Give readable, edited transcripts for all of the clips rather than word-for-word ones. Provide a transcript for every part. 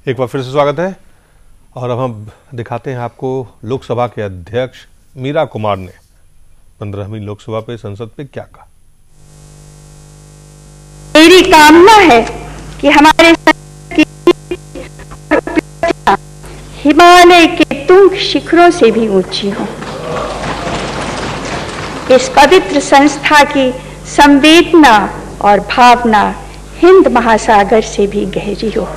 एक बार फिर से स्वागत है और अब हम दिखाते हैं आपको लोकसभा के अध्यक्ष मीरा कुमार ने 15वीं लोकसभा पे संसद पे क्या कहा। मेरी कामना है कि हमारे हिमालय के तुंग शिखरों से भी ऊंची हो। इस पवित्र संस्था की संवेदना और भावना हिंद महासागर से भी गहरी हो।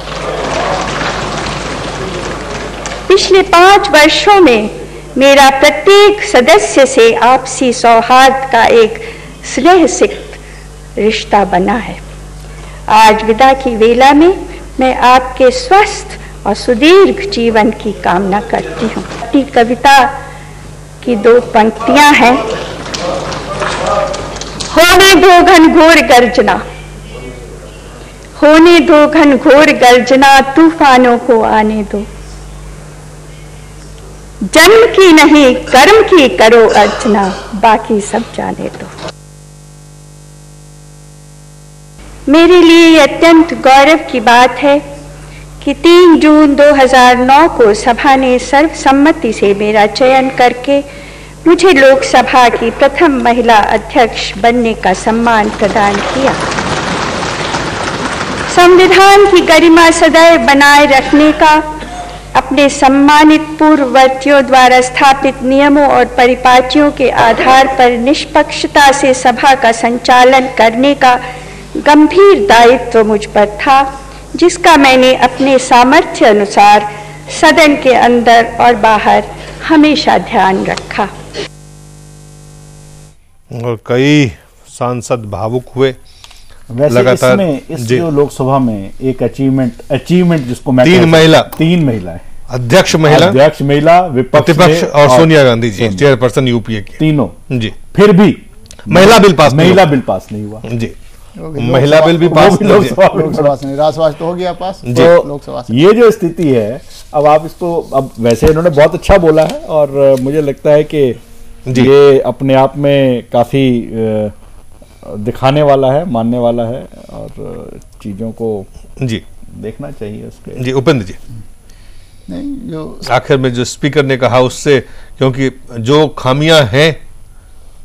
पिछले 5 वर्षों में मेरा प्रत्येक सदस्य से आपसी सौहार्द का एक स्नेहसिक्त रिश्ता बना है। आज विदा की वेला में मैं आपके स्वस्थ और सुदीर्घ जीवन की कामना करती हूँ। अपनी कविता की 2 पंक्तियां हैं। होने दो घनघोर गर्जना, होने दो घनघोर गर्जना, तूफानों को आने दो। जन्म की नहीं कर्म की करो अर्चना, बाकी सब जाने दो। मेरे लिए यह अत्यंत गौरव की बात है कि 3 जून 2009 को सभा ने सर्वसम्मति से मेरा चयन करके मुझे लोकसभा की प्रथम महिला अध्यक्ष बनने का सम्मान प्रदान किया। संविधान की गरिमा सदैव बनाए रखने का, अपने सम्मानित पूर्ववर्तियों द्वारा स्थापित नियमों और परिपाटियों के आधार पर निष्पक्षता से सभा का संचालन करने का गंभीर दायित्व मुझ पर था, जिसका मैंने अपने सामर्थ्य अनुसार सदन के अंदर और बाहर हमेशा ध्यान रखा। और कई सांसद भावुक हुए। वैसे लगातार इस जो लोकसभा में एक अचीवमेंट जिसको मैं 3 महिला अध्यक्ष महिला विपक्ष और सोनिया गांधी जी चेयरपर्सन यूपीए की तीनों जी। फिर भी महिला बिल पास नहीं हुआ जी। महिला बिल भी पास लोकसभा से नहीं, राज्यसभा तो हो गया पास जी। लोकसभा से ये जो स्थिति है, अब आप इसको, अब वैसे इन्होंने बहुत अच्छा बोला है और मुझे लगता है कि ये अपने आप में काफी दिखाने वाला है, मानने वाला है और चीजों को जी देखना चाहिए उसके। जी उपेंद्र जी, नहीं, जो आखिर में जो स्पीकर ने कहा उससे, क्योंकि जो खामियां हैं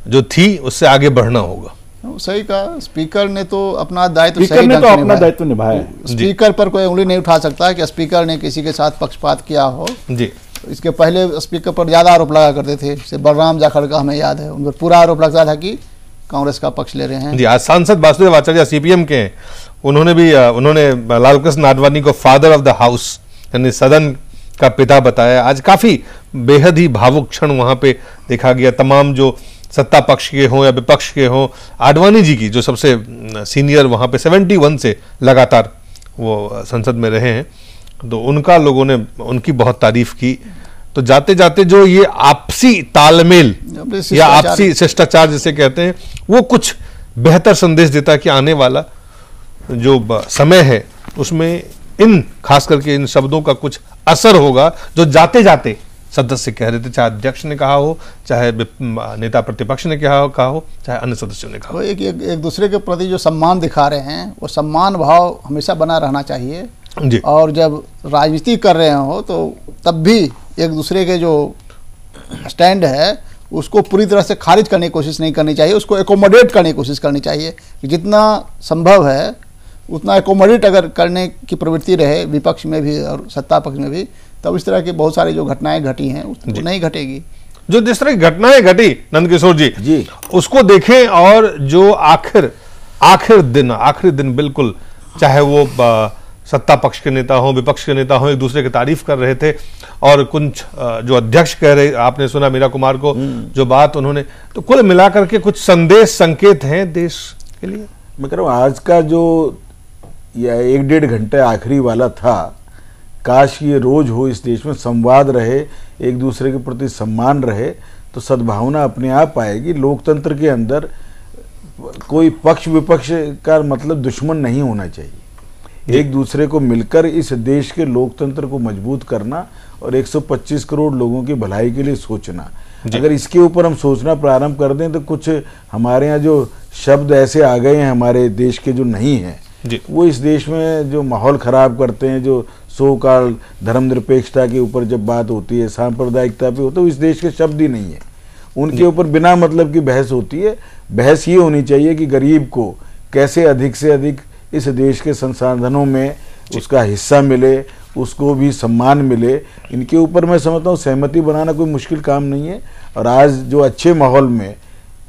जो थी उससे आगे बढ़ना होगा। सही कहा, स्पीकर ने तो अपना दायित्व स्पीकर ने तो अपना दायित्व निभाया। स्पीकर पर कोई उंगली नहीं उठा सकता कि स्पीकर ने किसी के साथ पक्षपात किया हो जी। इसके पहले स्पीकर पर ज्यादा आरोप लगा करते थे, जैसे बलराम जाखड़ का हमें याद है, उन पर पूरा आरोप लगता था कि कांग्रेस का पक्ष ले रहे हैं जी। आज सांसद वासुदेव आचार्य सीपीएम के हैं, उन्होंने लालकृष्ण आडवाणी को फादर ऑफ द हाउस यानी सदन का पिता बताया। आज काफी बेहद ही भावुक क्षण वहां पे देखा गया। तमाम जो सत्ता पक्ष के हों या विपक्ष के हों, आडवाणी जी की जो सबसे सीनियर वहां पे 71 से लगातार वो संसद में रहे हैं, तो उनका लोगों ने उनकी बहुत तारीफ की। तो जाते जाते जो ये आपसी तालमेल या आपसी शिष्टाचार जिसे कहते हैं, वो कुछ बेहतर संदेश देता है कि आने वाला जो समय है उसमें खास करके इन शब्दों का कुछ असर होगा जो जाते जाते सदस्य कह रहे थे, चाहे अध्यक्ष ने कहा हो, चाहे नेता प्रतिपक्ष ने कहा हो, चाहे अन्य सदस्यों ने कहा हो। एक दूसरे के प्रति जो सम्मान दिखा रहे हैं, वो सम्मान भाव हमेशा बना रहना चाहिए जी। और जब राजनीति कर रहे हो तो तब भी एक दूसरे के जो स्टैंड है उसको पूरी तरह से खारिज करने की कोशिश नहीं करनी चाहिए, उसको एकोमोडेट करने की कोशिश करनी चाहिए। जितना संभव है उतना एकोमोडेट अगर करने की प्रवृत्ति रहे विपक्ष में भी और सत्ता पक्ष में भी, तब इस तरह की बहुत सारी जो घटनाएं घटी हैं वो नहीं घटेगी। जो जिस तरह की घटनाएं घटी नंदकिशोर जी उसको देखें, और जो आखिरी दिन बिल्कुल, चाहे वो सत्ता पक्ष के नेता हों, विपक्ष के नेता हों, एक दूसरे की तारीफ कर रहे थे। और कुछ जो अध्यक्ष कह रहे, आपने सुना मीरा कुमार को जो बात उन्होंने, तो कुल मिलाकर के कुछ संदेश संकेत हैं देश के लिए। मैं कह रहा हूँ आज का जो 1-1.5 घंटे आखिरी वाला था, काश ये रोज हो, इस देश में संवाद रहे, एक दूसरे के प्रति सम्मान रहे, तो सद्भावना अपने आप आएगी। लोकतंत्र के अंदर कोई पक्ष विपक्ष का मतलब दुश्मन नहीं होना चाहिए। एक दूसरे को मिलकर इस देश के लोकतंत्र को मजबूत करना और 125 करोड़ लोगों की भलाई के लिए सोचना, अगर इसके ऊपर हम सोचना प्रारंभ कर दें तो कुछ हमारे यहाँ जो शब्द ऐसे आ गए हैं हमारे देश के जो नहीं हैं, वो इस देश में जो माहौल खराब करते हैं, जो सो कॉल्ड धर्मनिरपेक्षता के ऊपर जब बात होती है, सांप्रदायिकता पे होता है, इस देश के शब्द ही नहीं है। उनके ऊपर बिना मतलब की बहस होती है। बहस ये होनी चाहिए कि गरीब को कैसे अधिक से अधिक इस देश के संसाधनों में उसका हिस्सा मिले, उसको भी सम्मान मिले। इनके ऊपर मैं समझता हूँ सहमति बनाना कोई मुश्किल काम नहीं है। और आज जो अच्छे माहौल में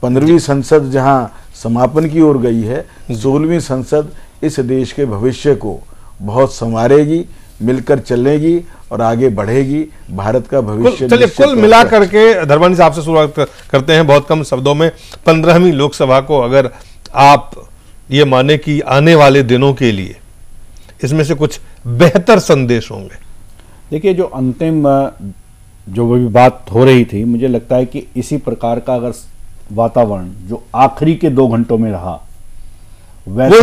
15वीं संसद जहाँ समापन की ओर गई है, 16वीं संसद इस देश के भविष्य को बहुत संवारेगी, मिलकर चलेगी और आगे बढ़ेगी। भारत का भविष्य चलिए कुल मिला करके धर्मानी साहब से शुरुआत करते हैं बहुत कम शब्दों में। 15वीं लोकसभा को अगर आप ये माने कि आने वाले दिनों के लिए इसमें से कुछ बेहतर संदेश होंगे। देखिए, जो अंतिम जो भी बात हो रही थी, मुझे लगता है कि इसी प्रकार का अगर वातावरण जो आखिरी के 2 घंटों में रहा वो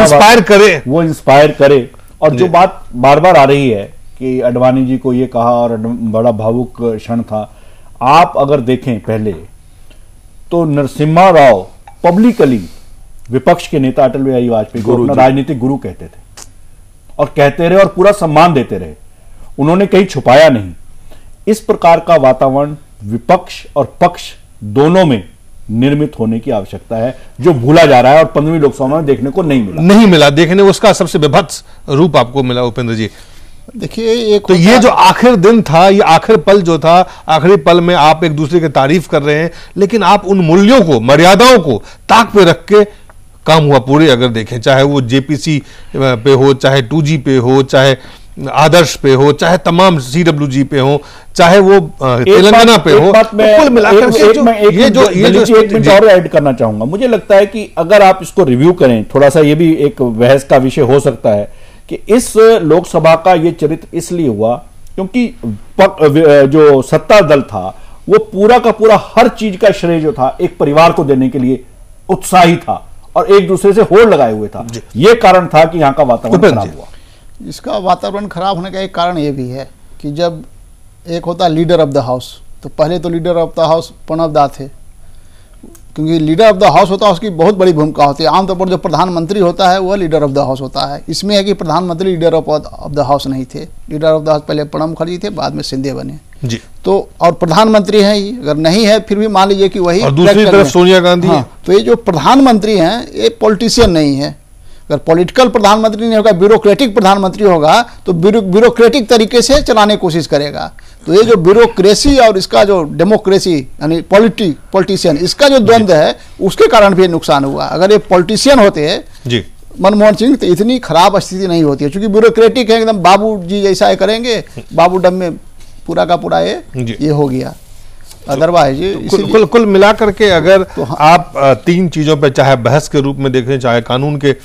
इंस्पायर करे। और जो बात बार बार आ रही है कि अडवाणी जी को ये कहा और बड़ा भावुक क्षण था। आप अगर देखें पहले तो नरसिम्हा राव पब्लिकली विपक्ष के नेता अटल बिहारी वाजपेयी को अपना राजनीतिक गुरु कहते थे और कहते रहे और पूरा सम्मान देते रहे। उन्होंने कहीं छुपाया नहीं। इस प्रकार का वातावरण विपक्ष और पक्ष दोनों में निर्मित होने की आवश्यकता है, जो भूला जा रहा है और 15वीं लोकसभा में देखने को नहीं मिला देखने उसका सबसे विभत्स रूप आपको मिला। उपेंद्र जी देखिए, एक तो ये जो आखिर दिन था, ये आखिर पल जो था, आखिरी पल में आप एक दूसरे की तारीफ कर रहे हैं, लेकिन आप उन मूल्यों को, मर्यादाओं को ताक पे रख के काम हुआ पूरे अगर देखें, चाहे वो जेपीसी पे हो, चाहे 2G पे हो, चाहे आदर्श पे हो, चाहे तमाम CWG पे हो, चाहे वो तेलंगाना पे हो, कुल मिलाकर एक मिनट और ऐड करना चाहूंगा। मुझे लगता है कि अगर आप इसको रिव्यू करें, थोड़ा सा ये भी एक बहस का विषय हो सकता है कि इस लोकसभा का ये चरित्र इसलिए हुआ क्योंकि जो सत्ता दल था वो पूरा का पूरा हर चीज का श्रेय जो था एक परिवार को देने के लिए उत्साही था और एक दूसरे से होड़ लगाए हुए था। ये कारण था कि यहाँ का वातावरण खराब हुआ। इसका वातावरण खराब होने का एक कारण ये भी है कि जब एक होता है लीडर ऑफ द हाउस, तो पहले तो leader of the house Pranab दा थे, क्योंकि लीडर ऑफ द हाउस होता है उसकी बहुत बड़ी भूमिका होती है। आमतौर पर जो प्रधानमंत्री होता है वह लीडर ऑफ द हाउस होता है। इसमें है कि प्रधानमंत्री लीडर ऑफ द हाउस नहीं थे। लीडर ऑफ द हाउस पहले प्रणब मुखर्जी थे, बाद में सिंधिया बने जी। तो और प्रधानमंत्री हैं ही, अगर नहीं है फिर भी मान लीजिए कि वही, और दूसरी तरफ सोनिया गांधी। हाँ, तो ये जो प्रधानमंत्री हैं ये पॉलिटिशियन नहीं है। अगर पॉलिटिकल प्रधानमंत्री नहीं होगा, ब्यूरोक्रेटिक प्रधानमंत्री होगा तो ब्यूरोक्रेटिक तरीके से चलाने की कोशिश करेगा। तो ये जो ब्यूरोक्रेसी और इसका जो डेमोक्रेसी यानी पॉलिटिशियन, इसका जो द्वंद्व है उसके कारण भी नुकसान हुआ। अगर ये पॉलिटिशियन होते हैं मनमोहन सिंह तो इतनी खराब स्थिति नहीं होती है, क्योंकि ब्यूरोक्रेटिक है, एकदम बाबू जी जैसा करेंगे, बाबू डम में पूरा का पूरा ये हो गया। अदरवाइज कुल मिला करके अगर तो आप 3 चीजों पर चाहे बहस के रूप में देखें, चाहे कानून के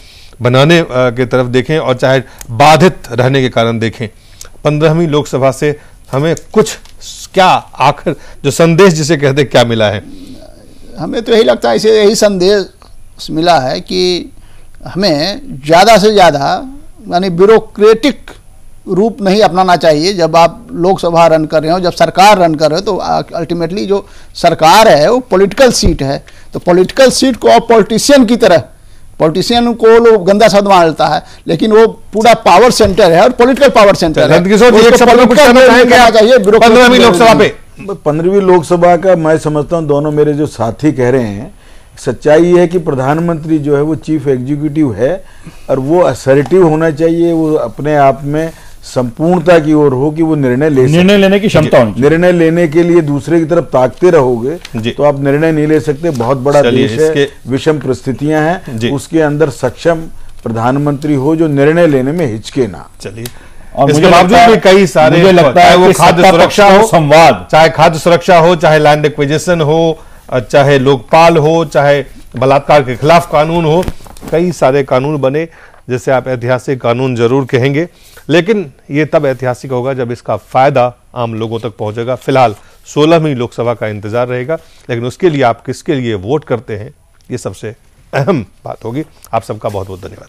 बनाने के तरफ देखें और चाहे बाधित रहने के कारण देखें, 15वीं लोकसभा से हमें कुछ क्या आखिर जो संदेश जिसे कहते क्या मिला है? हमें तो यही लगता है, इसे यही संदेश मिला है कि हमें ज़्यादा से ज़्यादा यानी ब्यूरोक्रेटिक रूप नहीं अपनाना चाहिए। जब आप लोकसभा रन कर रहे हो, जब सरकार रन कर रहे हो, तो अल्टीमेटली जो सरकार है वो पॉलिटिकल सीट है। तो पॉलिटिकल सीट को आप पॉलिटिशियन की तरह, पॉलिटिशियन को लोग गंदा शब्द मानता है, लेकिन वो पूरा पावर सेंटर है और पॉलिटिकल पावर सेंटर है। 15वीं लोकसभा पे 15वीं लोकसभा का मैं समझता हूँ दोनों मेरे जो साथी कह रहे हैं, सच्चाई है कि प्रधानमंत्री जो है वो चीफ एग्जीक्यूटिव है और वो असर्टिव होना चाहिए, वो अपने आप में संपूर्णता की ओर हो कि वो निर्णय लेने की क्षमता होनी। निर्णय लेने के लिए दूसरे की तरफ ताकते रहोगे तो आप निर्णय नहीं ले सकते। बहुत बड़ा देश है, विषम परिस्थितियां हैं, उसके अंदर सक्षम प्रधानमंत्री हो जो निर्णय लेने में हिचके ना। चलिए, और इसके बावजूद भी कई सारे, मुझे लगता है वो खाद्य सुरक्षा हो, संवाद, चाहे खाद्य सुरक्षा हो, चाहे लैंड एक्विजिशन हो, चाहे लोकपाल हो, चाहे बलात्कार के खिलाफ कानून हो, कई सारे कानून बने जैसे आप ऐतिहासिक कानून जरूर कहेंगे, लेकिन ये तब ऐतिहासिक होगा जब इसका फायदा आम लोगों तक पहुंचेगा। फिलहाल 16वीं लोकसभा का इंतजार रहेगा, लेकिन उसके लिए आप किसके लिए वोट करते हैं ये सबसे अहम बात होगी। आप सबका बहुत बहुत धन्यवाद।